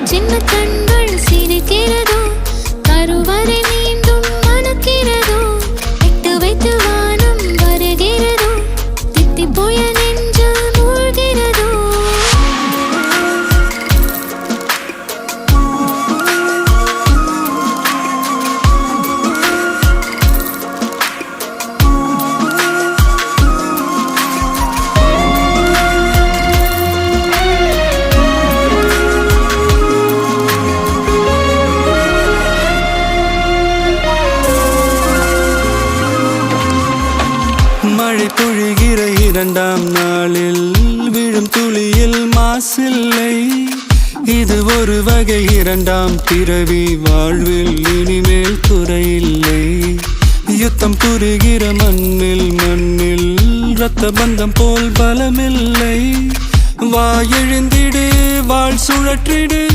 சின்ன கண்கள் சிரிக்கிறதோ கருவறை மீண்டும் மணக்கிறதோ விட்டு வைத்து வானம் வருகிறதோ தித்தி போய நெஞ்சு மூழ்கிறதோ மழை பொழிகிற இரண்டாம் நாளில் விழும் துளியில் மாசில்லை இது ஒரு வகை இரண்டாம் பிறவி வாழ்வில் இனிமேல் குறையில்லை யுத்தம் புரிகிற மண்ணில் இரத்த பந்தம் போல் பலமில்லை வா எழுந்திடு வாழ் சுழற்றிடு